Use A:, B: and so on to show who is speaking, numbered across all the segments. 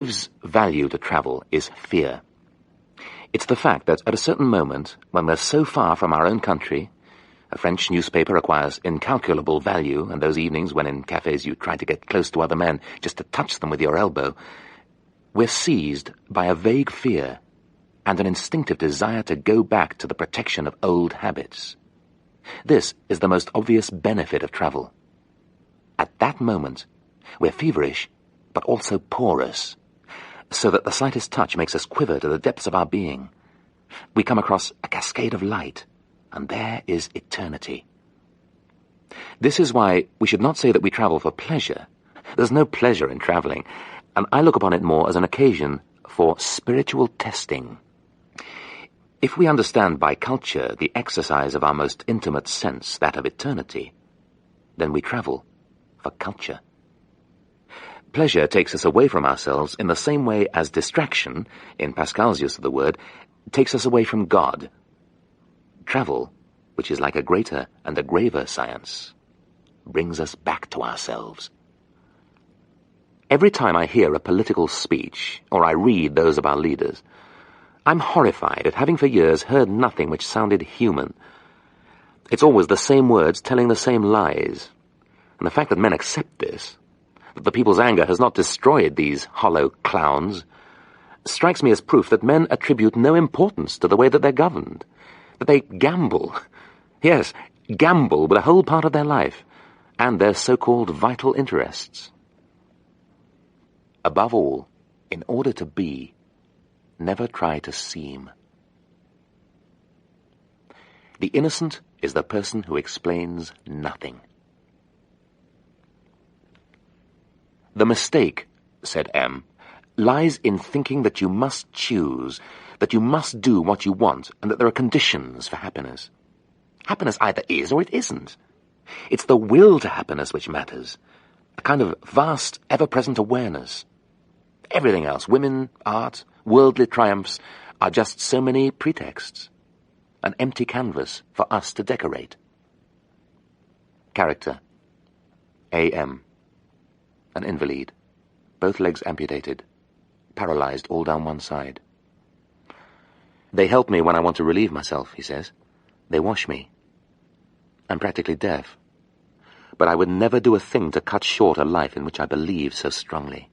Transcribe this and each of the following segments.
A: gives value to travel is fear. It's the fact that at a certain moment, when we're so far from our own country, a French newspaper acquires incalculable value, and those evenings when in cafes you try to get close to other men just to touch them with your elbow, we're seized by a vague fear and an instinctive desire to go back to the protection of old habits. This is the most obvious benefit of travel. At that moment, we're feverish, but also porous, so that the slightest touch makes us quiver to the depths of our being. We come across a cascade of light, and there is eternity. This is why we should not say that we travel for pleasure. There's no pleasure in traveling, and I look upon it more as an occasion for spiritual testing. If we understand by culture the exercise of our most intimate sense, that of eternity, then we travel for culture. Pleasure takes us away from ourselves in the same way as distraction, in Pascal's use of the word, takes us away from God. Travel, which is like a greater and a graver science, brings us back to ourselves. Every time I hear a political speech, or I read those of our leaders, I'm horrified at having for years heard nothing which sounded human. It's always the same words telling the same lies. And the fact that men accept this, that the people's anger has not destroyed these hollow clowns, strikes me as proof that men attribute no importance to the way that they're governed, that they gamble, yes, gamble with a whole part of their life, and their so-called vital interests. Above all, in order to be, never try to seem. The innocent is the person who explains nothing. The mistake, said M., lies in thinking that you must choose, that you must do what you want, and that there are conditions for happiness. Happiness either is or it isn't. It's the will to happiness which matters, a kind of vast, ever-present awareness. Everything else, women, art, worldly triumphs, are just so many pretexts, an empty canvas for us to decorate. Character. A.M. An invalid, both legs amputated, paralyzed all down one side. They help me when I want to relieve myself, he says. They wash me. I'm practically deaf, but I would never do a thing to cut short a life in which I believe so strongly.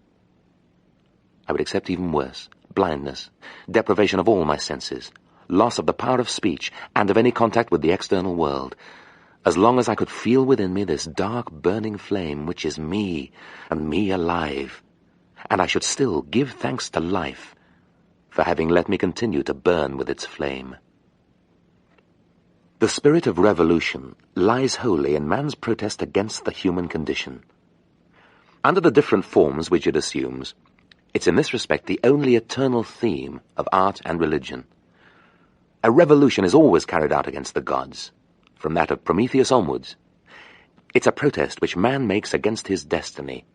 A: I would accept even worse, blindness, deprivation of all my senses, loss of the power of speech and of any contact with the external world, as long as I could feel within me this dark, burning flame which is me, and me alive, and I should still give thanks to life for having let me continue to burn with its flame. The spirit of revolution lies wholly in man's protest against the human condition. Under the different forms which it assumes, it's in this respect the only eternal theme of art and religion. A revolution is always carried out against the gods, from that of Prometheus onwards. It's a protest which man makes against his destiny,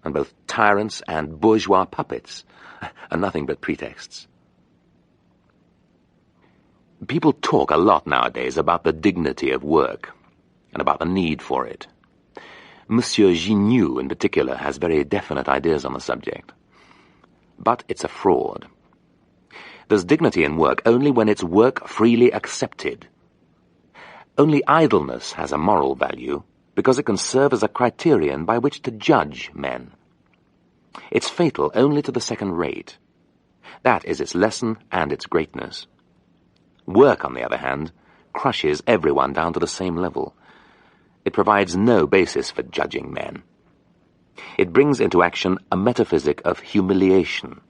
A: and both tyrants and bourgeois puppets are nothing but pretexts. People talk a lot nowadays about the dignity of work, and about the need for it. Monsieur Gignoux, in particular, has very definite ideas on the subject. But it's a fraud. There's dignity in work only when it's work freely accepted. Only idleness has a moral value because it can serve as a criterion by which to judge men. It's fatal only to the second rate. That is its lesson and its greatness. Work, on the other hand, crushes everyone down to the same level. It provides no basis for judging men. It brings into action a metaphysic of humiliation.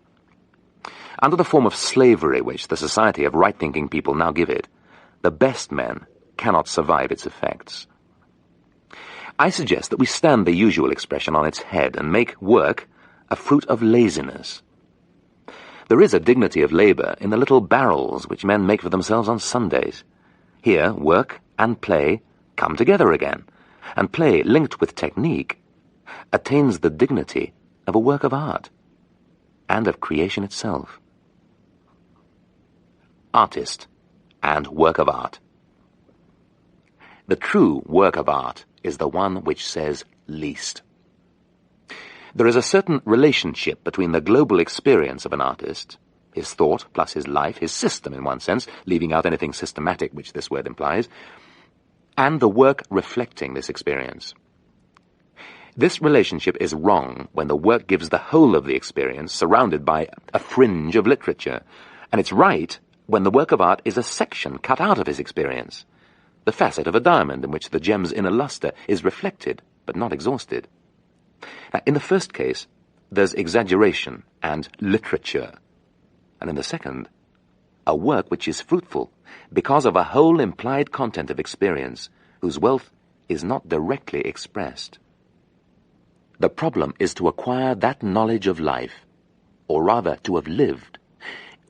A: Under the form of slavery which the society of right-thinking people now give it, the best men cannot survive its effects. I suggest that we stand the usual expression on its head and make work a fruit of laziness. There is a dignity of labor in the little barrels which men make for themselves on Sundays. Here, work and play come together again, and play, linked with technique, attains the dignity of a work of art and of creation itself. Artist and work of art. The true work of art is the one which says least. There is a certain relationship between the global experience of an artist, his thought plus his life, his system in one sense, leaving out anything systematic which this word implies, and the work reflecting this experience. This relationship is wrong when the work gives the whole of the experience surrounded by a fringe of literature, and it's right when the work of art is a section cut out of his experience, the facet of a diamond in which the gem's inner luster is reflected but not exhausted. Now, in the first case, there's exaggeration and literature, and in the second, a work which is fruitful because of a whole implied content of experience whose wealth is not directly expressed. The problem is to acquire that knowledge of life, or rather to have lived,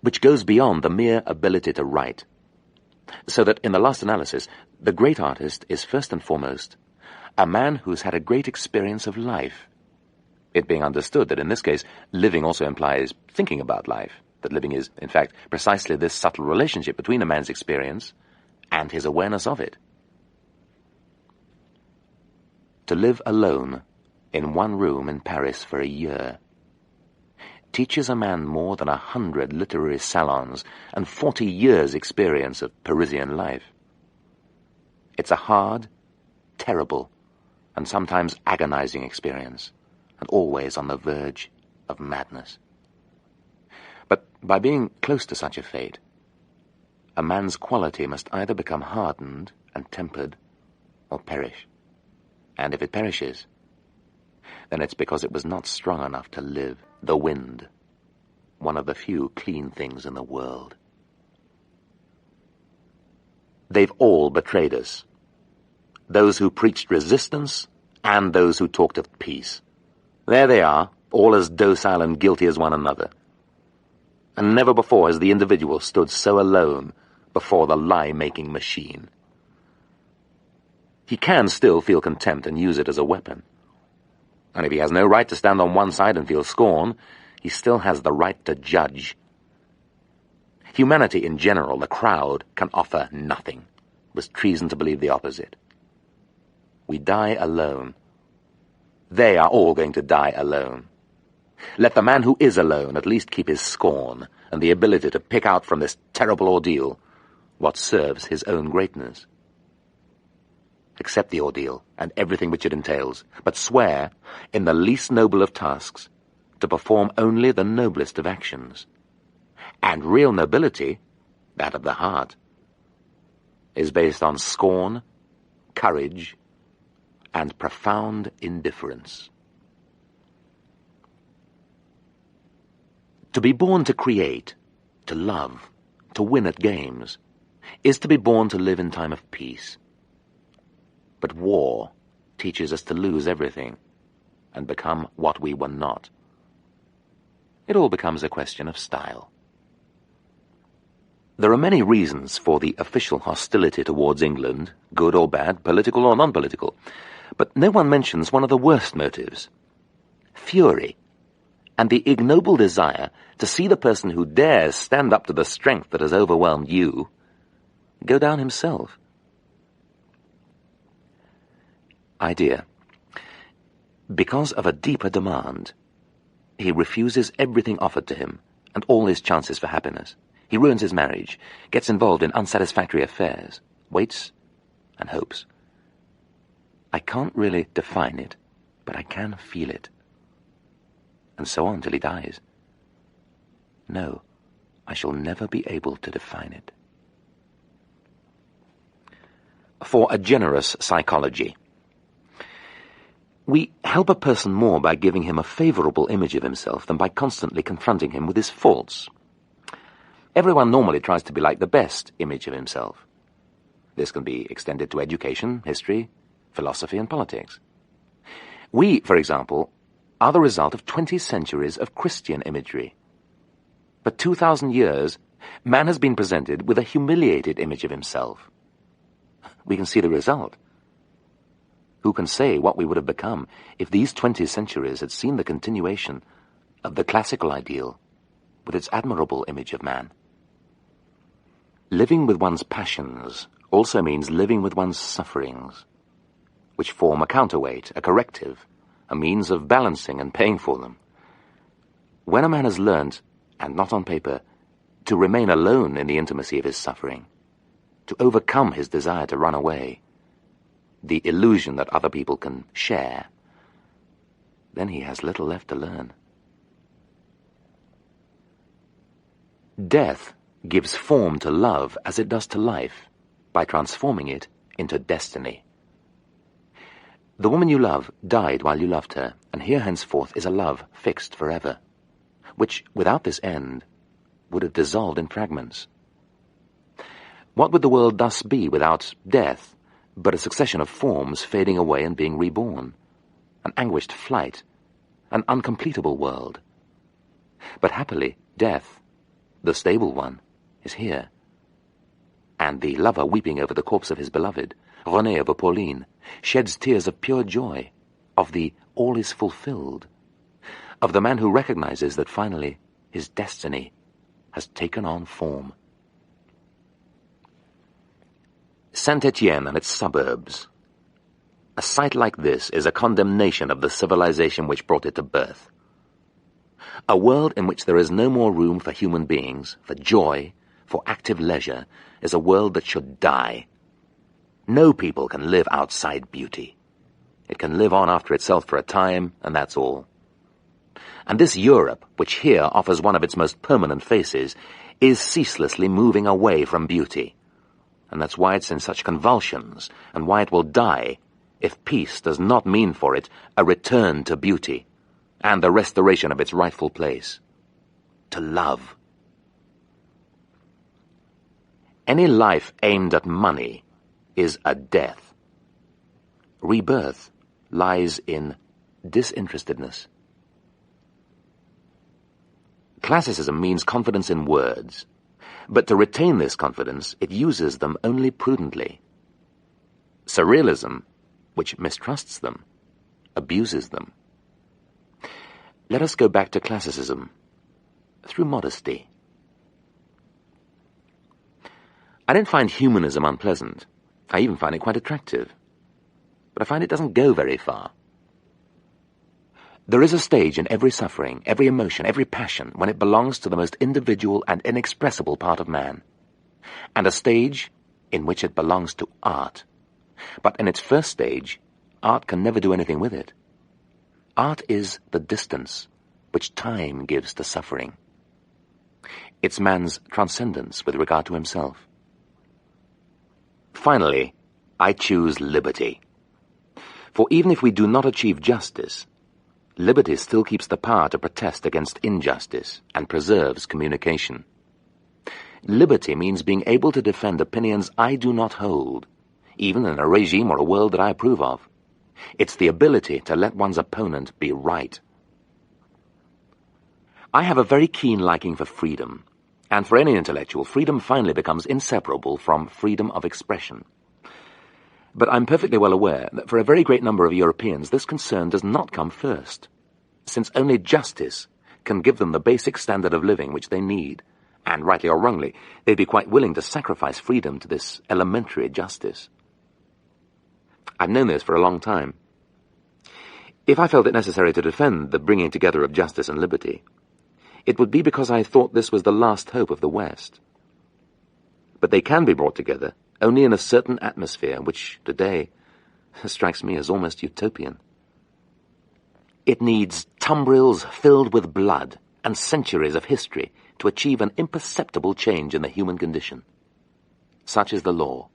A: which goes beyond the mere ability to write, so that in the last analysis, the great artist is first and foremost a man who's had a great experience of life, it being understood that in this case, living also implies thinking about life, that living is, in fact, precisely this subtle relationship between a man's experience and his awareness of it. To live alone in one room in Paris for a year teaches a man more than 100 literary salons and 40 years' experience of Parisian life. It's a hard, terrible, and sometimes agonizing experience, and always on the verge of madness. But by being close to such a fate, a man's quality must either become hardened and tempered, or perish. And if it perishes, then it's because it was not strong enough to live. The wind, one of the few clean things in the world. They've all betrayed us. Those who preached resistance and those who talked of peace. There they are, all as docile and guilty as one another. And never before has the individual stood so alone before the lie-making machine. He can still feel contempt and use it as a weapon. And if he has no right to stand on one side and feel scorn, he still has the right to judge. Humanity in general, the crowd, can offer nothing. It was treason to believe the opposite. We die alone. They are all going to die alone. Let the man who is alone at least keep his scorn and the ability to pick out from this terrible ordeal what serves his own greatness. Accept the ordeal and everything which it entails, but swear, in the least noble of tasks, to perform only the noblest of actions. And real nobility, that of the heart, is based on scorn, courage, and profound indifference. To be born to create, to love, to win at games, is to be born to live in time of peace. But war teaches us to lose everything and become what we were not. It all becomes a question of style. There are many reasons for the official hostility towards England, good or bad, political or non-political, but no one mentions one of the worst motives: fury, and the ignoble desire to see the person who dares stand up to the strength that has overwhelmed you go down himself. Idea. Because of a deeper demand, he refuses everything offered to him and all his chances for happiness. He ruins his marriage, gets involved in unsatisfactory affairs, waits and hopes. I can't really define it, but I can feel it. And so on till he dies. No, I shall never be able to define it. For a generous psychology. We help a person more by giving him a favorable image of himself than by constantly confronting him with his faults. Everyone normally tries to be like the best image of himself. This can be extended to education, history, philosophy, and politics. We, for example, are the result of 20 centuries of Christian imagery. For 2,000 years, man has been presented with a humiliated image of himself. We can see the result. Who can say what we would have become if these 20 centuries had seen the continuation of the classical ideal with its admirable image of man? Living with one's passions also means living with one's sufferings, which form a counterweight, a corrective, a means of balancing and paying for them. When a man has learned, and not on paper, to remain alone in the intimacy of his suffering, to overcome his desire to run away, the illusion that other people can share, then he has little left to learn. Death gives form to love as it does to life, by transforming it into destiny. The woman you love died while you loved her, and here henceforth is a love fixed forever, which, without this end, would have dissolved in fragments. What would the world thus be without death, but a succession of forms fading away and being reborn? An anguished flight, an uncompletable world. But happily, death, the stable one, is here. And the lover weeping over the corpse of his beloved, René over Pauline, sheds tears of pure joy, of the all is fulfilled, of the man who recognizes that finally his destiny has taken on form. Saint-Étienne and its suburbs. A sight like this is a condemnation of the civilization which brought it to birth. A world in which there is no more room for human beings, for joy, for active leisure, is a world that should die. No people can live outside beauty. It can live on after itself for a time, and that's all. And this Europe, which here offers one of its most permanent faces, is ceaselessly moving away from beauty. And that's why it's in such convulsions, and why it will die if peace does not mean for it a return to beauty, and the restoration of its rightful place, to love. Any life aimed at money is a death. Rebirth lies in disinterestedness. Classicism means confidence in words, but to retain this confidence, it uses them only prudently. Surrealism, which mistrusts them, abuses them. Let us go back to classicism, through modesty. I don't find humanism unpleasant. I even find it quite attractive. But I find it doesn't go very far. There is a stage in every suffering, every emotion, every passion, when it belongs to the most individual and inexpressible part of man, and a stage in which it belongs to art. But in its first stage, art can never do anything with it. Art is the distance which time gives to suffering. It's man's transcendence with regard to himself. Finally, I choose liberty. For even if we do not achieve justice, liberty still keeps the power to protest against injustice and preserves communication. Liberty means being able to defend opinions I do not hold, even in a regime or a world that I approve of. It's the ability to let one's opponent be right. I have a very keen liking for freedom, and for any intellectual, freedom finally becomes inseparable from freedom of expression. But I'm perfectly well aware that for a very great number of Europeans, this concern does not come first, since only justice can give them the basic standard of living which they need, and rightly or wrongly, they'd be quite willing to sacrifice freedom to this elementary justice. I've known this for a long time. If I felt it necessary to defend the bringing together of justice and liberty, it would be because I thought this was the last hope of the West. But they can be brought together only in a certain atmosphere which, today, strikes me as almost utopian. It needs tumbrils filled with blood and centuries of history to achieve an imperceptible change in the human condition. Such is the law.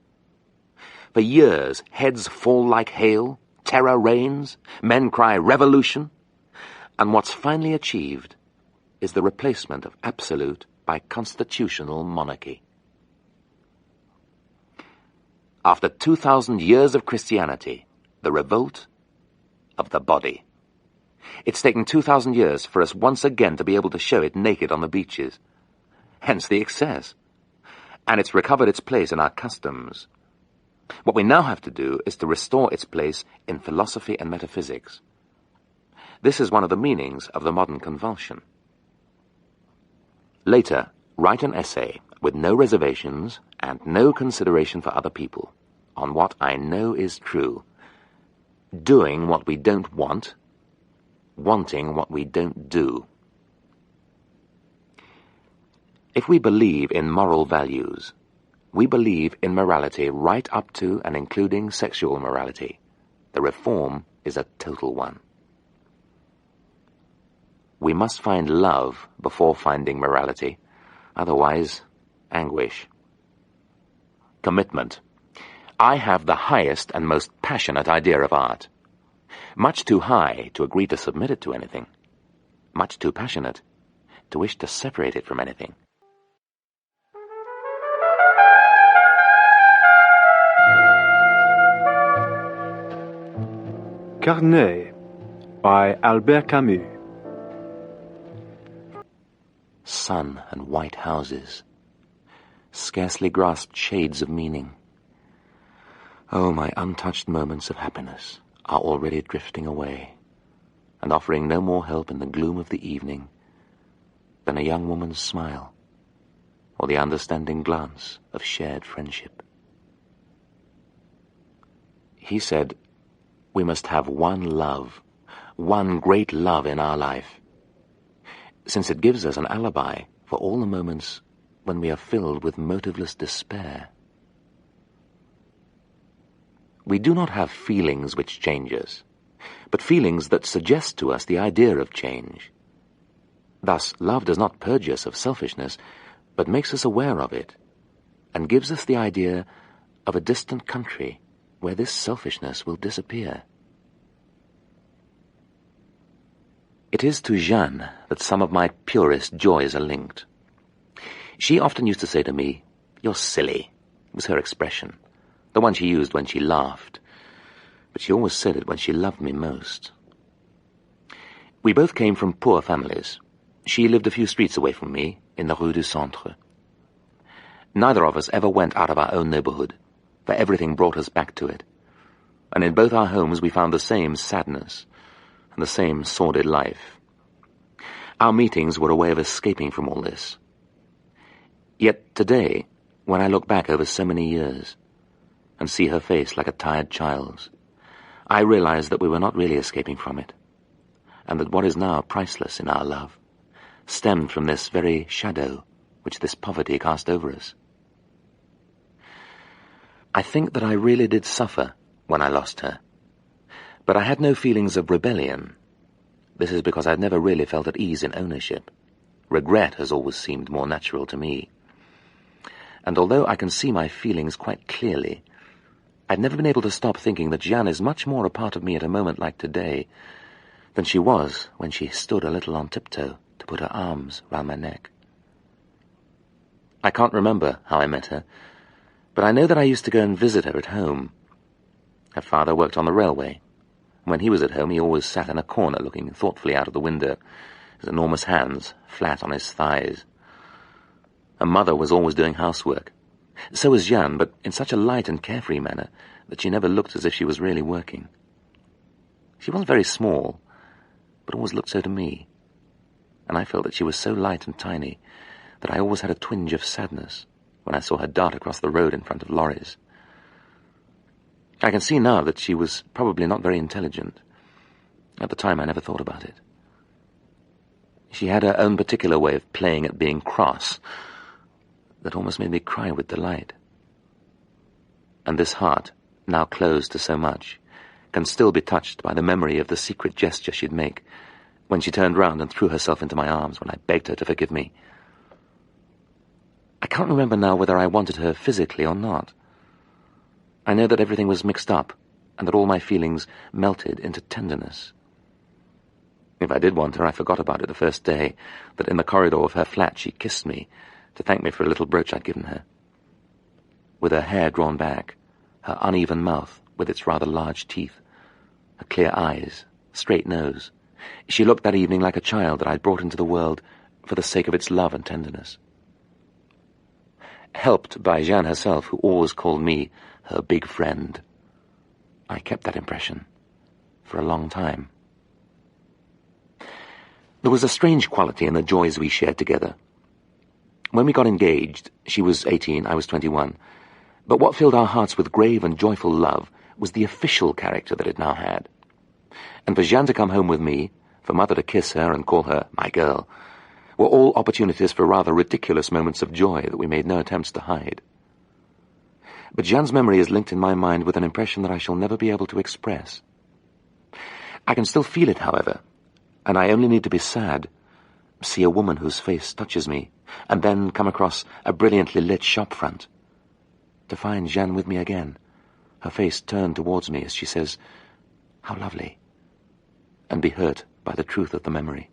A: For years, heads fall like hail, terror reigns, men cry revolution, and what's finally achieved is the replacement of absolute by constitutional monarchy. After 2,000 years of Christianity, the revolt of the body. It's taken 2,000 years for us once again to be able to show it naked on the beaches. Hence the excess. And it's recovered its place in our customs. What we now have to do is to restore its place in philosophy and metaphysics. This is one of the meanings of the modern convulsion. Later, write an essay with no reservations and no consideration for other people on what I know is true. Doing what we don't want wanting what we don't do. If we believe in moral values, we believe in morality right up to and including sexual morality. The reform is a total one. We must find love before finding morality, otherwise, anguish. Commitment. I have the highest and most passionate idea of art. Much too high to agree to submit it to anything. Much too passionate to wish to separate it from anything.
B: Carnets by Albert Camus.
A: Sun and white houses, scarcely grasped shades of meaning. Oh, my untouched moments of happiness are already drifting away, and offering no more help in the gloom of the evening than a young woman's smile or the understanding glance of shared friendship. He said, we must have one love, one great love in our life, since it gives us an alibi for all the moments when we are filled with motiveless despair. We do not have feelings which change us, but feelings that suggest to us the idea of change. Thus, love does not purge us of selfishness, but makes us aware of it, and gives us the idea of a distant country where this selfishness will disappear. It is to Jeanne that some of my purest joys are linked. She often used to say to me, "You're silly," was her expression, the one she used when she laughed, but she always said it when she loved me most. We both came from poor families. She lived a few streets away from me, in the Rue du Centre. Neither of us ever went out of our own neighborhood, for everything brought us back to it, and in both our homes we found the same sadness and the same sordid life. Our meetings were a way of escaping from all this. Yet today, when I look back over so many years and see her face like a tired child's, I realize that we were not really escaping from it, and that what is now priceless in our love stemmed from this very shadow which this poverty cast over us. I think that I really did suffer when I lost her, but I had no feelings of rebellion. This is because I'd never really felt at ease in ownership. Regret has always seemed more natural to me. And although I can see my feelings quite clearly, I've never been able to stop thinking that Jeanne is much more a part of me at a moment like today than she was when she stood a little on tiptoe to put her arms round my neck. I can't remember how I met her, but I know that I used to go and visit her at home. Her father worked on the railway. When he was at home, he always sat in a corner looking thoughtfully out of the window, his enormous hands flat on his thighs. Her mother was always doing housework. So was Jeanne, but in such a light and carefree manner that she never looked as if she was really working. She wasn't very small, but always looked so to me, and I felt that she was so light and tiny that I always had a twinge of sadness when I saw her dart across the road in front of lorries. I can see now that she was probably not very intelligent. At the time, I never thought about it. She had her own particular way of playing at being cross that almost made me cry with delight. And this heart, now closed to so much, can still be touched by the memory of the secret gesture she'd make when she turned round and threw herself into my arms when I begged her to forgive me. I can't remember now whether I wanted her physically or not. I know that everything was mixed up, and that all my feelings melted into tenderness. If I did want her, I forgot about it the first day, that in the corridor of her flat she kissed me to thank me for a little brooch I'd given her. With her hair drawn back, her uneven mouth with its rather large teeth, her clear eyes, straight nose, she looked that evening like a child that I'd brought into the world for the sake of its love and tenderness. Helped by Jeanne herself, who always called me her big friend, I kept that impression for a long time. There was a strange quality in the joys we shared together. When we got engaged, she was 18, I was 21, but what filled our hearts with grave and joyful love was the official character that it now had. And for Jeanne to come home with me, for Mother to kiss her and call her my girl, were all opportunities for rather ridiculous moments of joy that we made no attempts to hide. But Jeanne's memory is linked in my mind with an impression that I shall never be able to express. I can still feel it, however, and I only need to be sad, see a woman whose face touches me, and then come across a brilliantly lit shop front, to find Jeanne with me again, her face turned towards me as she says, "How lovely," and be hurt by the truth of the memory.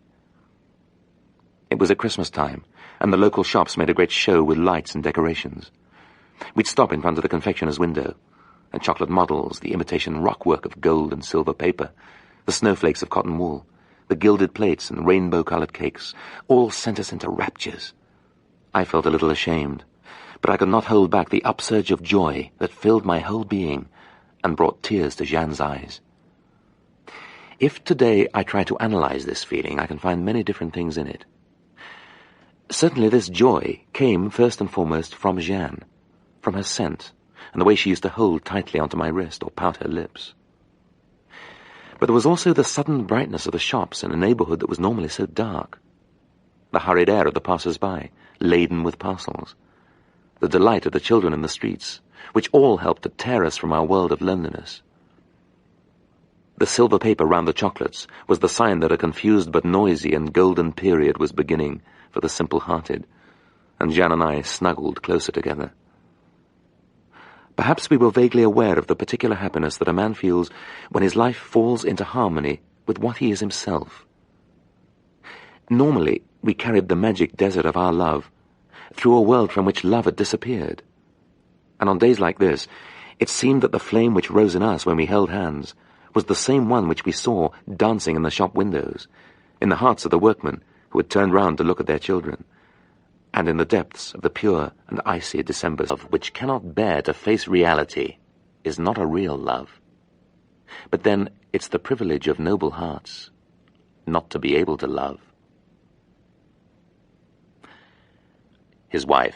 A: It was at Christmas time, and the local shops made a great show with lights and decorations. We'd stop in front of the confectioner's window, and chocolate models, the imitation rockwork of gold and silver paper, the snowflakes of cotton wool, the gilded plates and rainbow-colored cakes, all sent us into raptures. I felt a little ashamed, but I could not hold back the upsurge of joy that filled my whole being and brought tears to Jeanne's eyes. If today I try to analyze this feeling, I can find many different things in it. Certainly this joy came first and foremost from Jeanne, from her scent, and the way she used to hold tightly onto my wrist or pout her lips. But there was also the sudden brightness of the shops in a neighborhood that was normally so dark, the hurried air of the passers-by, laden with parcels, the delight of the children in the streets, which all helped to tear us from our world of loneliness. The silver paper round the chocolates was the sign that a confused but noisy and golden period was beginning for the simple-hearted, and Jeanne and I snuggled closer together. Perhaps we were vaguely aware of the particular happiness that a man feels when his life falls into harmony with what he is himself. Normally, we carried the magic desert of our love through a world from which love had disappeared. And on days like this, it seemed that the flame which rose in us when we held hands was the same one which we saw dancing in the shop windows, in the hearts of the workmen who had turned round to look at their children, and in the depths of the pure and icy December love which cannot bear to face reality is not a real love. But then it's the privilege of noble hearts not to be able to love. His wife.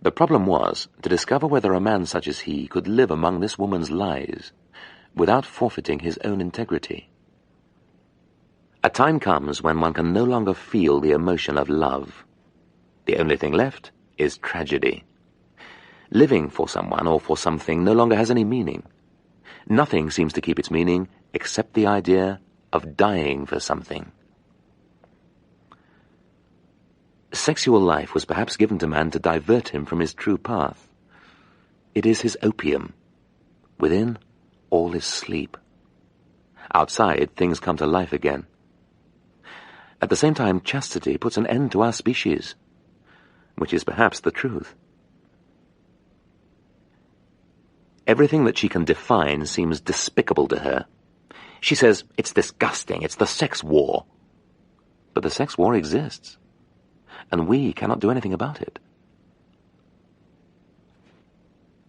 A: The problem was to discover whether a man such as he could live among this woman's lies without forfeiting his own integrity. A time comes when one can no longer feel the emotion of love. The only thing left is tragedy. Living for someone or for something no longer has any meaning. Nothing seems to keep its meaning except the idea of dying for something. Sexual life was perhaps given to man to divert him from his true path. It is his opium. Within, all is sleep. Outside, things come to life again. At the same time, chastity puts an end to our species, which is perhaps the truth. Everything that she can define seems despicable to her. She says, it's disgusting, it's the sex war. But the sex war exists, and we cannot do anything about it.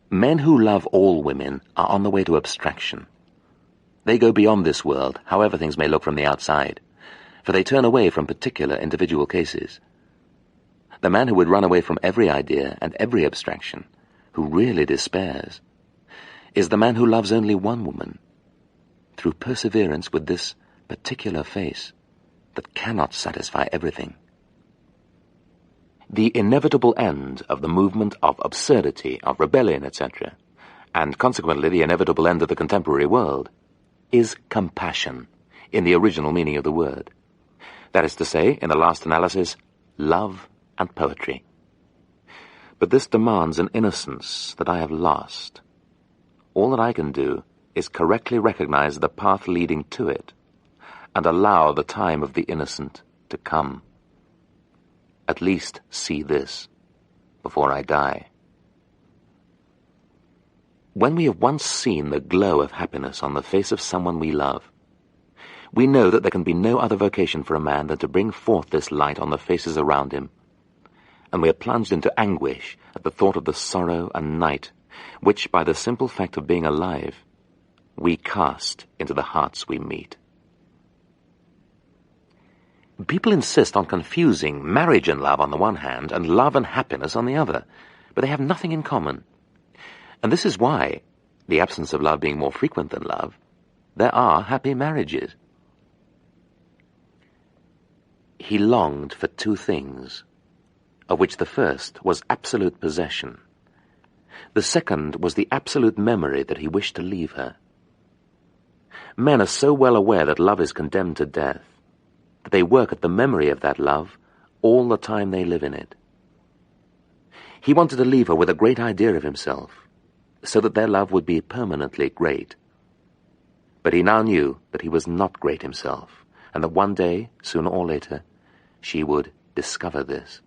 A: Men who love all women are on the way to abstraction. They go beyond this world, however things may look from the outside, for they turn away from particular individual cases. The man who would run away from every idea and every abstraction, who really despairs, is the man who loves only one woman, through perseverance with this particular face that cannot satisfy everything. The inevitable end of the movement of absurdity, of rebellion, etc., and consequently the inevitable end of the contemporary world, is compassion, in the original meaning of the word. That is to say, in the last analysis, love and poetry. But this demands an innocence that I have lost. All that I can do is correctly recognize the path leading to it, and allow the time of the innocent to come. At least see this before I die. When we have once seen the glow of happiness on the face of someone we love, we know that there can be no other vocation for a man than to bring forth this light on the faces around him, and we are plunged into anguish at the thought of the sorrow and night which, by the simple fact of being alive, we cast into the hearts we meet. People insist on confusing marriage and love on the one hand and love and happiness on the other, but they have nothing in common. And this is why, the absence of love being more frequent than love, there are happy marriages. He longed for two things, of which the first was absolute possession. The second was the absolute memory that he wished to leave her. Men are so well aware that love is condemned to death, that they work at the memory of that love all the time they live in it. He wanted to leave her with a great idea of himself, so that their love would be permanently great. But he now knew that he was not great himself, and that one day, sooner or later, she would discover this,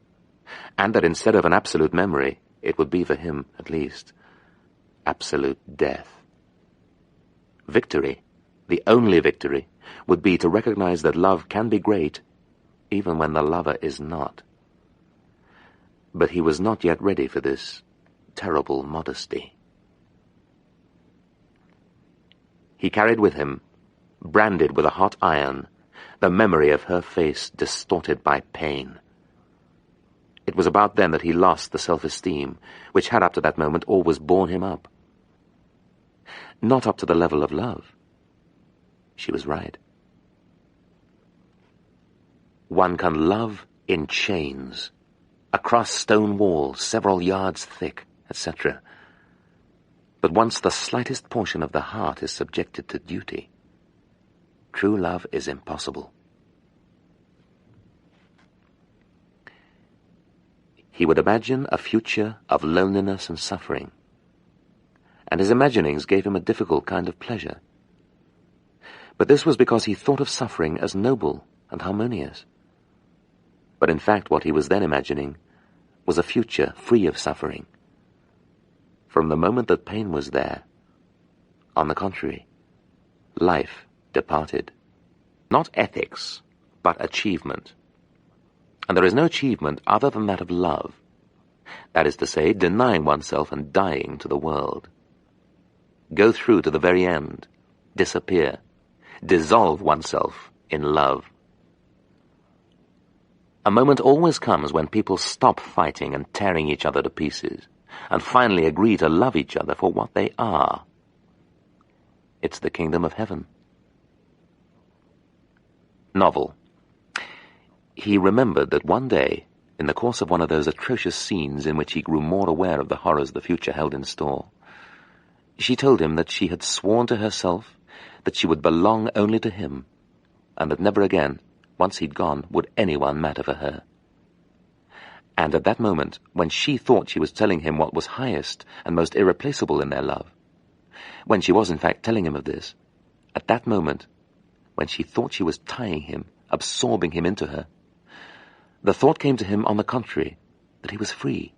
A: and that instead of an absolute memory, it would be for him, at least, absolute death. Victory, the only victory, would be to recognize that love can be great, even when the lover is not. But he was not yet ready for this terrible modesty. He carried with him, branded with a hot iron, the memory of her face distorted by pain. It was about then that he lost the self-esteem, which had up to that moment always borne him up. Not up to the level of love. She was right. One can love in chains, across stone walls several yards thick, etc. But once the slightest portion of the heart is subjected to duty, true love is impossible. He would imagine a future of loneliness and suffering, and his imaginings gave him a difficult kind of pleasure. But this was because he thought of suffering as noble and harmonious. But in fact what he was then imagining was a future free of suffering. From the moment that pain was there, on the contrary, life departed. Not ethics, but achievement. And there is no achievement other than that of love. That is to say, denying oneself and dying to the world. Go through to the very end, disappear, dissolve oneself in love. A moment always comes when people stop fighting and tearing each other to pieces, and finally agree to love each other for what they are. It's the kingdom of heaven. Novel. He remembered that one day, in the course of one of those atrocious scenes in which he grew more aware of the horrors the future held in store, she told him that she had sworn to herself that she would belong only to him, and that never again, once he'd gone, would anyone matter for her. And at that moment, when she thought she was telling him what was highest and most irreplaceable in their love, when she was in fact telling him of this, at that moment, when she thought she was tying him, absorbing him into her, the thought came to him, on the contrary, that he was free,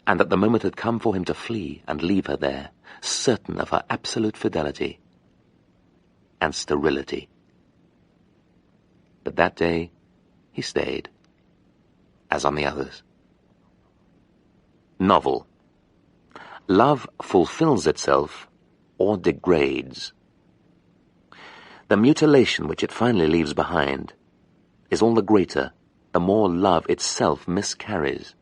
A: and that the moment had come for him to flee and leave her there, certain of her absolute fidelity and sterility. But that day he stayed, as on the others. Novel. Love fulfills itself or degrades. The mutilation which it finally leaves behind is all the greater the more love itself miscarries.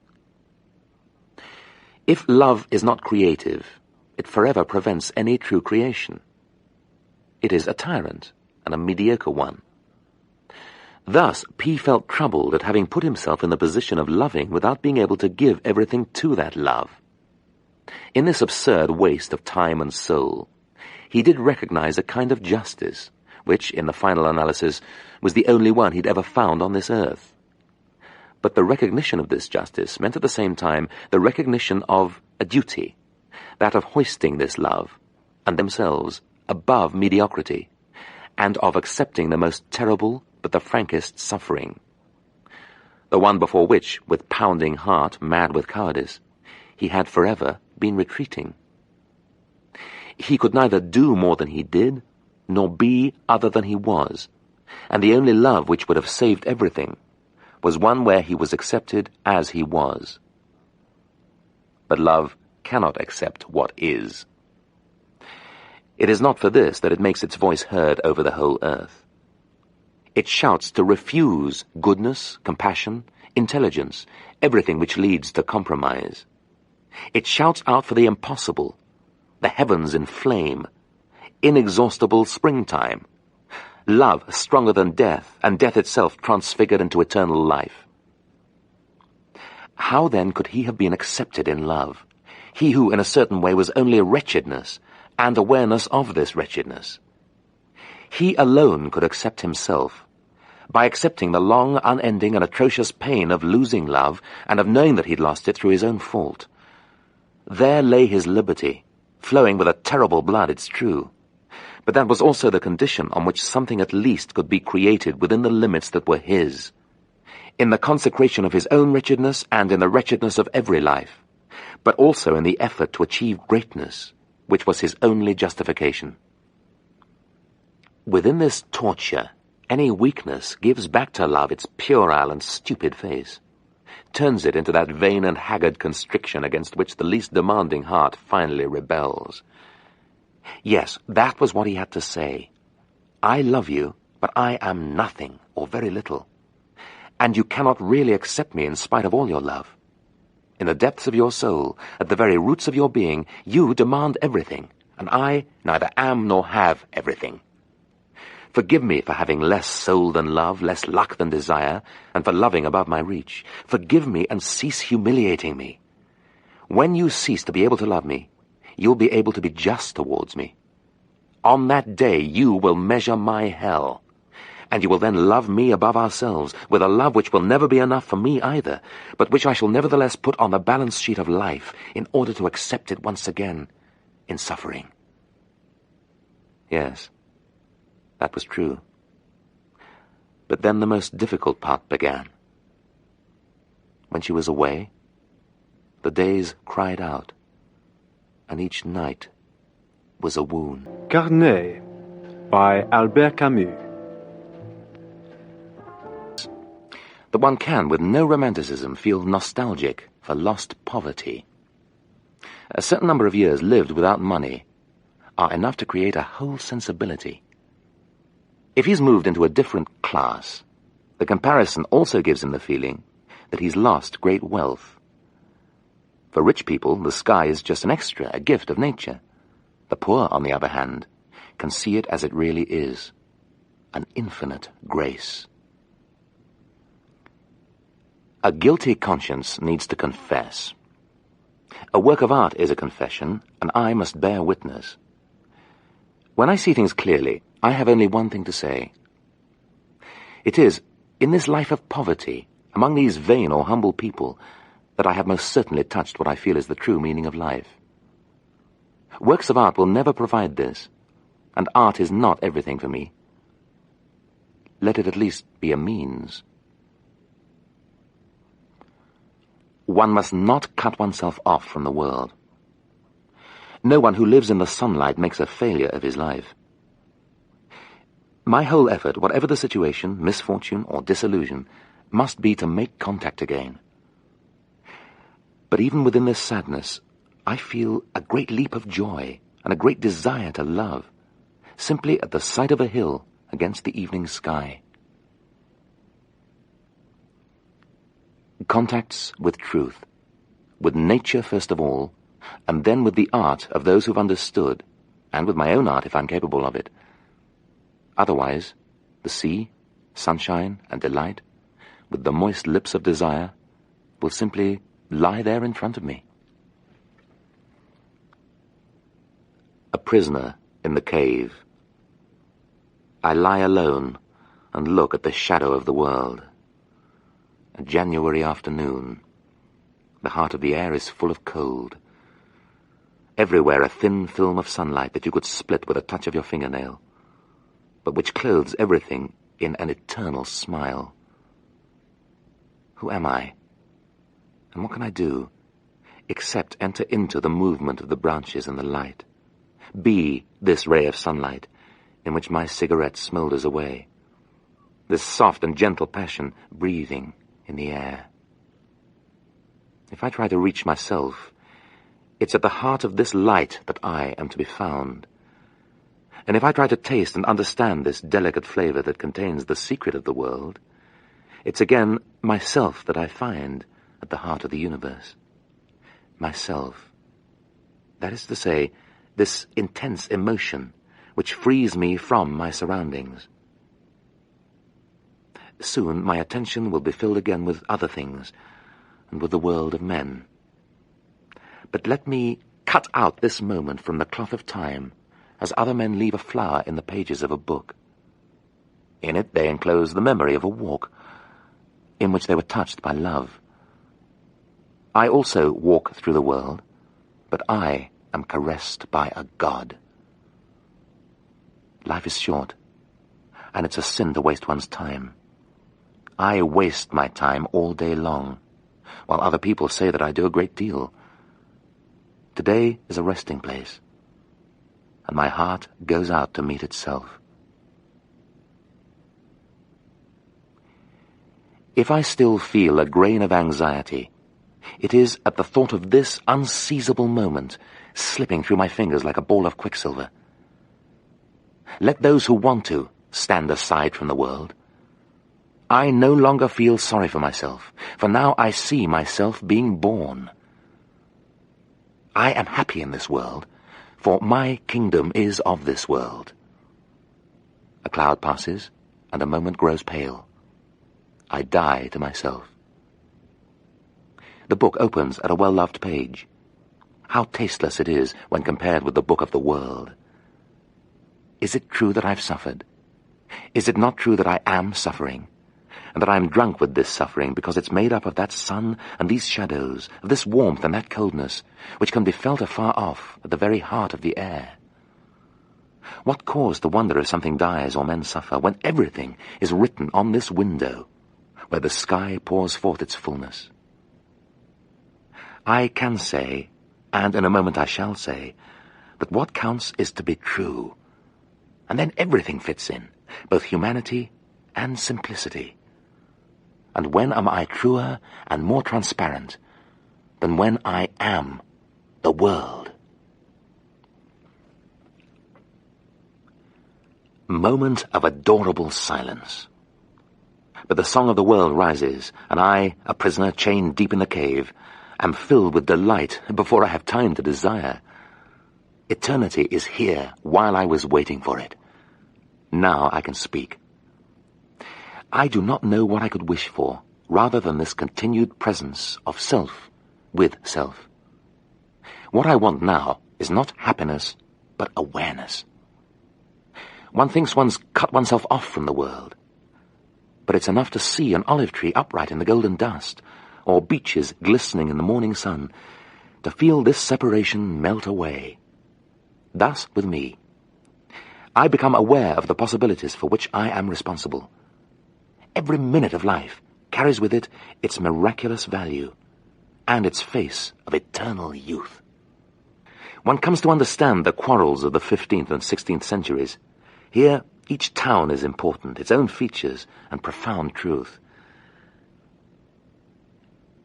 A: If love is not creative, it forever prevents any true creation. It is a tyrant, and a mediocre one. Thus, P felt troubled at having put himself in the position of loving without being able to give everything to that love. In this absurd waste of time and soul, he did recognize a kind of justice, which, in the final analysis, was the only one he'd ever found on this earth. But the recognition of this justice meant at the same time the recognition of a duty, that of hoisting this love, and themselves, above mediocrity, and of accepting the most terrible but the frankest suffering, the one before which, with pounding heart, mad with cowardice, he had forever been retreating. He could neither do more than he did, nor be other than he was, and the only love which would have saved everything was one where he was accepted as he was. But love cannot accept what is. It is not for this that it makes its voice heard over the whole earth. It shouts to refuse goodness, compassion, intelligence, everything which leads to compromise. It shouts out for the impossible, the heavens in flame, inexhaustible springtime, Love stronger than death, and death itself transfigured into eternal life. How then could he have been accepted in love? He who in a certain way was only wretchedness, and awareness of this wretchedness. He alone could accept himself, by accepting the long, unending, and atrocious pain of losing love, and of knowing that he'd lost it through his own fault. There lay his liberty, flowing with a terrible blood, it's true. But that was also the condition on which something at least could be created within the limits that were his, in the consecration of his own wretchedness and in the wretchedness of every life, but also in the effort to achieve greatness, which was his only justification. Within this torture, any weakness gives back to love its puerile and stupid face, turns it into that vain and haggard constriction against which the least demanding heart finally rebels. Yes, that was what he had to say. I love you, but I am nothing, or very little. And you cannot really accept me in spite of all your love. In the depths of your soul, at the very roots of your being, you demand everything, and I neither am nor have everything. Forgive me for having less soul than love, less luck than desire, and for loving above my reach. Forgive me and cease humiliating me. When you cease to be able to love me, you'll be able to be just towards me. On that day you will measure my hell, and you will then love me above ourselves, with a love which will never be enough for me either, but which I shall nevertheless put on the balance sheet of life in order to accept it once again in suffering. Yes. That was true. But then the most difficult part began. When she was away, the days cried out, and each night was a wound.
B: Carnets by Albert Camus.
A: That one can, with no romanticism, feel nostalgic for lost poverty. A certain number of years lived without money are enough to create a whole sensibility. If he's moved into a different class, the comparison also gives him the feeling that he's lost great wealth. For rich people, the sky is just an extra, a gift of nature. The poor, on the other hand, can see it as it really is, an infinite grace. A guilty conscience needs to confess. A work of art is a confession, and I must bear witness. When I see things clearly, I have only one thing to say. It is, in this life of poverty, among these vain or humble people, that I have most certainly touched what I feel is the true meaning of life. Works of art will never provide this, and art is not everything for me. Let it at least be a means. One must not cut oneself off from the world. No one who lives in the sunlight makes a failure of his life. My whole effort, whatever the situation, misfortune or disillusion, must be to make contact again. But even within this sadness, I feel a great leap of joy and a great desire to love, simply at the sight of a hill against the evening sky. Contacts with truth, with nature first of all, and then with the art of those who've understood, and with my own art if I'm capable of it. Otherwise, the sea, sunshine, and delight, with the moist lips of desire, will simply lie there in front of me. A prisoner in the cave. I lie alone and look at the shadow of the world. A January afternoon. The heart of the air is full of cold. Everywhere a thin film of sunlight that you could split with a touch of your fingernail, but which clothes everything in an eternal smile. Who am I? And what can I do, except enter into the movement of the branches and the light, be this ray of sunlight in which my cigarette smolders away, this soft and gentle passion breathing in the air? If I try to reach myself, it's at the heart of this light that I am to be found. And if I try to taste and understand this delicate flavor that contains the secret of the world, it's again myself that I find at the heart of the universe. Myself. That is to say, this intense emotion which frees me from my surroundings, Soon my attention will be filled again with other things, and with the world of men. But let me cut out this moment from the cloth of time, as other men leave a flower in the pages of a book. In it they enclose the memory of a walk, in which they were touched by love. I also walk through the world, but I am caressed by a god. Life is short, and it's a sin to waste one's time. I waste my time all day long, while other people say that I do a great deal. Today is a resting place, and my heart goes out to meet itself. If I still feel a grain of anxiety, it is at the thought of this unseizable moment slipping through my fingers like a ball of quicksilver. Let those who want to stand aside from the world. I no longer feel sorry for myself, for now I see myself being born. I am happy in this world, for my kingdom is of this world. A cloud passes, and a moment grows pale. I die to myself. The book opens at a well-loved page. How tasteless it is when compared with the book of the world. Is it true that I've suffered? Is it not true that I am suffering, and that I am drunk with this suffering because it's made up of that sun and these shadows, of this warmth and that coldness, which can be felt afar off at the very heart of the air? What cause to wonder if something dies or men suffer, when everything is written on this window, where the sky pours forth its fullness? I can say, and in a moment I shall say, that what counts is to be true, and then everything fits in, both humanity and simplicity. And when am I truer and more transparent than when I am the world? Moment of adorable silence. But the song of the world rises, and I, a prisoner chained deep in the cave, am filled with delight before I have time to desire. Eternity is here while I was waiting for it. Now I can speak. I do not know what I could wish for, rather than this continued presence of self with self. What I want now is not happiness, but awareness. One thinks one's cut oneself off from the world, but it's enough to see an olive tree upright in the golden dust, or beeches glistening in the morning sun, to feel this separation melt away. Thus with me. I become aware of the possibilities for which I am responsible. Every minute of life carries with it its miraculous value, and its face of eternal youth. One comes to understand the quarrels of the 15th and 16th centuries. Here, each town is important, its own features and profound truth.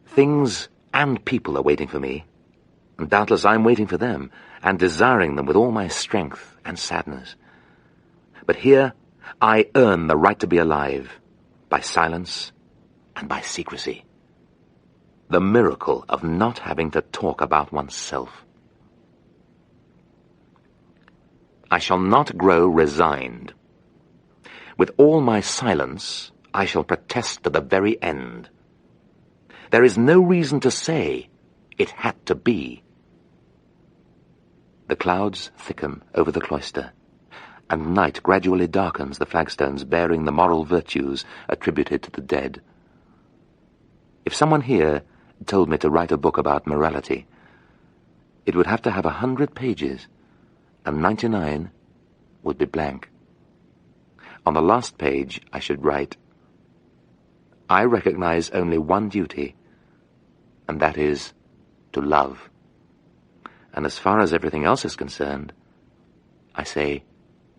A: Things and people are waiting for me, and doubtless I'm waiting for them, and desiring them with all my strength and sadness. But here, I earn the right to be alive, by silence and by secrecy. The miracle of not having to talk about oneself. I shall not grow resigned. With all my silence, I shall protest to the very end. There is no reason to say it had to be. The clouds thicken over the cloister, and night gradually darkens the flagstones bearing the moral virtues attributed to the dead. If someone here told me to write a book about morality, it would have to have 100 pages, and 99 would be blank. On the last page I should write, I recognize only one duty, and that is to love. And as far as everything else is concerned, I say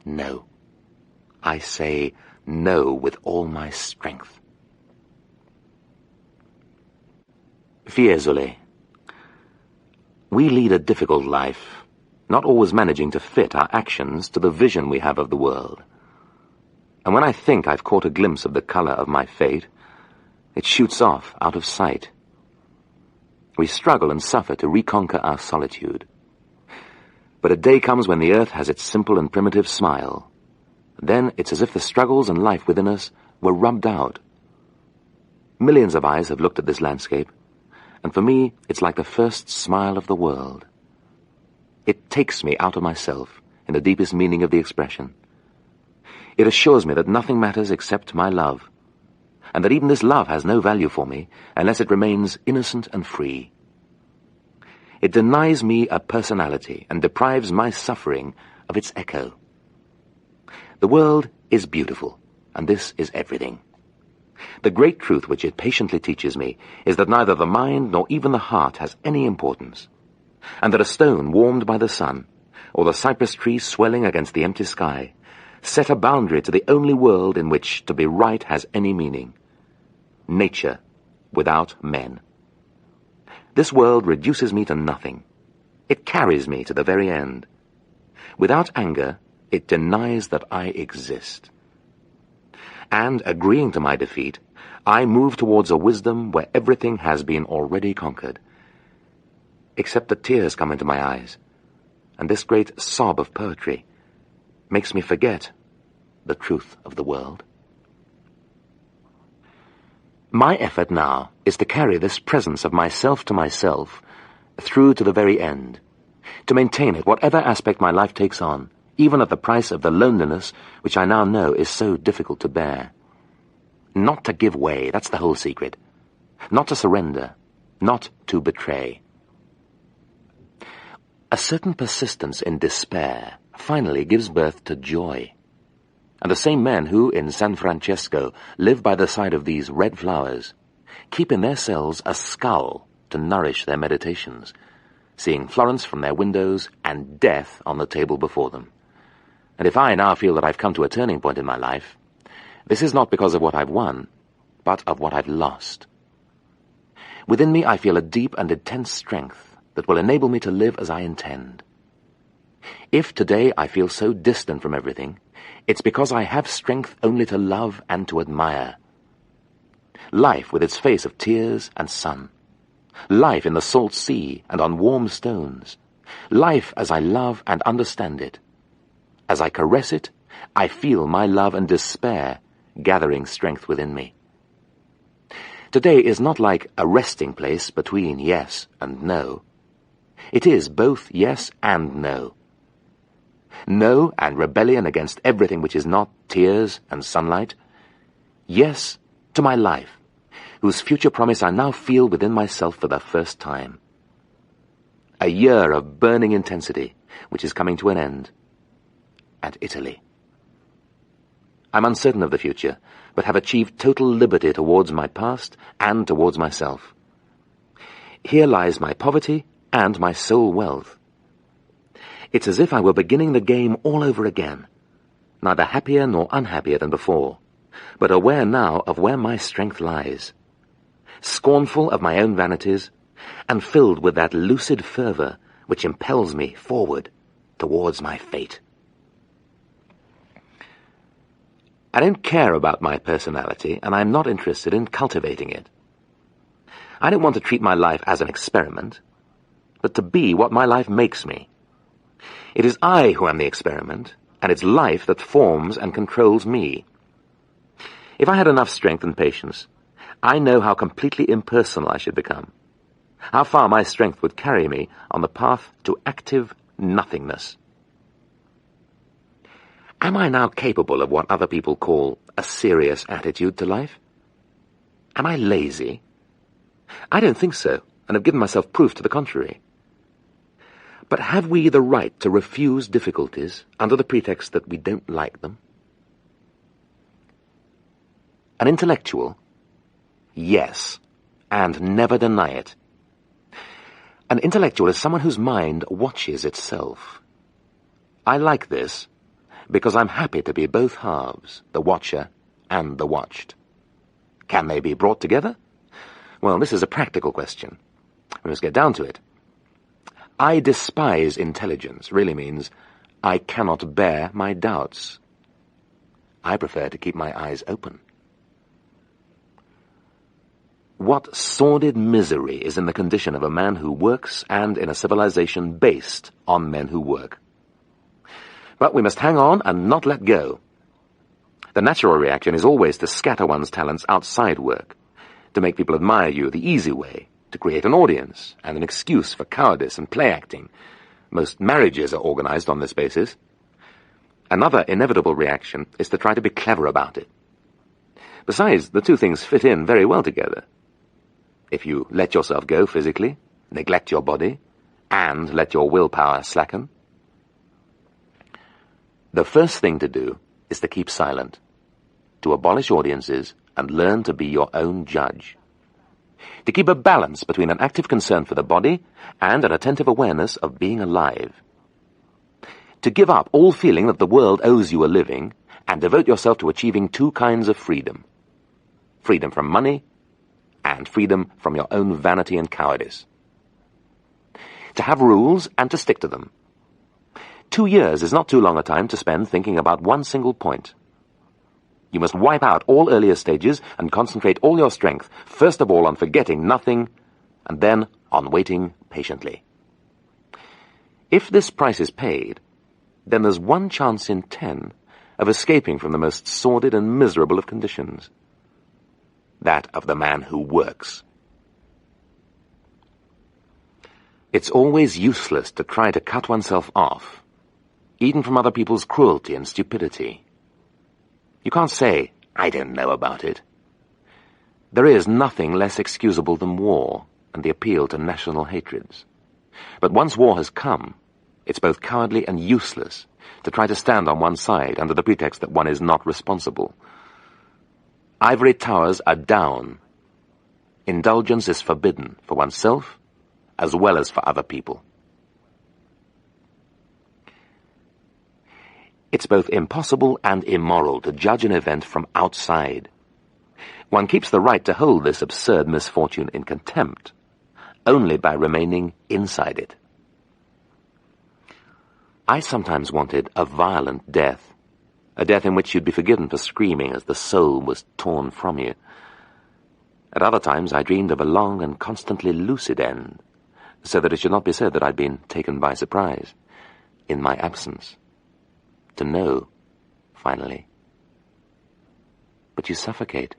A: no. I say no with all my strength. Fiesole. We lead a difficult life, not always managing to fit our actions to the vision we have of the world. And when I think I've caught a glimpse of the color of my fate, it shoots off out of sight. We struggle and suffer to reconquer our solitude. But a day comes when the earth has its simple and primitive smile. Then it's as if the struggles and life within us were rubbed out. Millions of eyes have looked at this landscape, and for me, it's like the first smile of the world. It takes me out of myself, in the deepest meaning of the expression. It assures me that nothing matters except my love, and that even this love has no value for me unless it remains innocent and free. It denies me a personality and deprives my suffering of its echo. The world is beautiful, and this is everything. The great truth which it patiently teaches me is that neither the mind nor even the heart has any importance, and that a stone warmed by the sun, or the cypress tree swelling against the empty sky, set a boundary to the only world in which to be right has any meaning: nature without men. This world reduces me to nothing. It carries me to the very end. Without anger, it denies that I exist. And, agreeing to my defeat, I move towards a wisdom where everything has been already conquered. Except that tears come into my eyes, and this great sob of poetry makes me forget the truth of the world. My effort now is to carry this presence of myself to myself through to the very end, to maintain it whatever aspect my life takes on, even at the price of the loneliness which I now know is so difficult to bear. Not to give way, that's the whole secret. Not to surrender, not to betray. A certain persistence in despair finally gives birth to joy. And the same men who, in San Francesco, live by the side of these red flowers, keep in their cells a skull to nourish their meditations, seeing Florence from their windows and death on the table before them. And if I now feel that I've come to a turning point in my life, this is not because of what I've won, but of what I've lost. Within me I feel a deep and intense strength that will enable me to live as I intend. If today I feel so distant from everything, it's because I have strength only to love and to admire. Life with its face of tears and sun. Life in the salt sea and on warm stones. Life as I love and understand it. As I caress it, I feel my love and despair gathering strength within me. Today is not like a resting place between yes and no. It is both yes and no. No and rebellion against everything which is not tears and sunlight. Yes to my life, whose future promise I now feel within myself for the first time. A year of burning intensity, which is coming to an end. At Italy. I'm uncertain of the future, but have achieved total liberty towards my past and towards myself. Here lies my poverty and my soul wealth. It's as if I were beginning the game all over again, neither happier nor unhappier than before, but aware now of where my strength lies, scornful of my own vanities, and filled with that lucid fervor which impels me forward towards my fate. I don't care about my personality, and I'm not interested in cultivating it. I don't want to treat my life as an experiment, but to be what my life makes me. It is I who am the experiment, and it's life that forms and controls me. If I had enough strength and patience, I know how completely impersonal I should become, how far my strength would carry me on the path to active nothingness. Am I now capable of what other people call a serious attitude to life? Am I lazy? I don't think so, and have given myself proof to the contrary. But have we the right to refuse difficulties under the pretext that we don't like them? An intellectual? Yes, and never deny it. An intellectual is someone whose mind watches itself. I like this because I'm happy to be both halves, the watcher and the watched. Can they be brought together? Well, this is a practical question. We must get down to it. I despise intelligence really means I cannot bear my doubts. I prefer to keep my eyes open. What sordid misery is in the condition of a man who works and in a civilization based on men who work. But we must hang on and not let go. The natural reaction is always to scatter one's talents outside work, to make people admire you the easy way, to create an audience and an excuse for cowardice and play acting. Most marriages are organized on this basis. Another inevitable reaction is to try to be clever about it. Besides, the two things fit in very well together. If you let yourself go physically, neglect your body, and let your willpower slacken, the first thing to do is to keep silent, to abolish audiences and learn to be your own judge, to keep a balance between an active concern for the body and an attentive awareness of being alive, to give up all feeling that the world owes you a living and devote yourself to achieving two kinds of freedom: freedom from money and freedom from your own vanity and cowardice. To have rules and to stick to them. 2 years is not too long a time to spend thinking about one single point. You must wipe out all earlier stages and concentrate all your strength, first of all on forgetting nothing, and then on waiting patiently. If this price is paid, then there's one chance in 10 of escaping from the most sordid and miserable of conditions. That of the man who works. It's always useless to try to cut oneself off, even from other people's cruelty and stupidity. You can't say, "I don't know about it." There is nothing less excusable than war and the appeal to national hatreds. But once war has come, it's both cowardly and useless to try to stand on one side under the pretext that one is not responsible. Ivory towers are down. Indulgence is forbidden for oneself as well as for other people. It's both impossible and immoral to judge an event from outside. One keeps the right to hold this absurd misfortune in contempt only by remaining inside it. I sometimes wanted a violent death, a death in which you'd be forgiven for screaming as the soul was torn from you. At other times I dreamed of a long and constantly lucid end, so that it should not be said that I'd been taken by surprise, in my absence. To know, finally. But you suffocate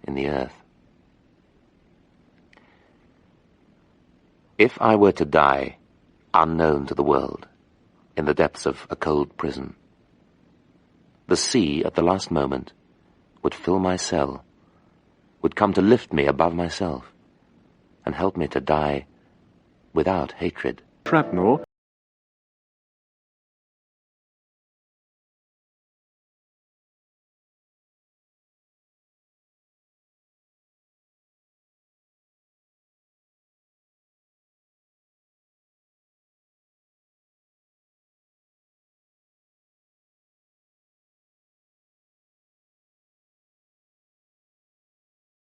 A: in the earth. If I were to die unknown to the world, in the depths of a cold prison, the sea at the last moment would fill my cell, would come to lift me above myself, and help me to die without hatred.
B: Shrapnel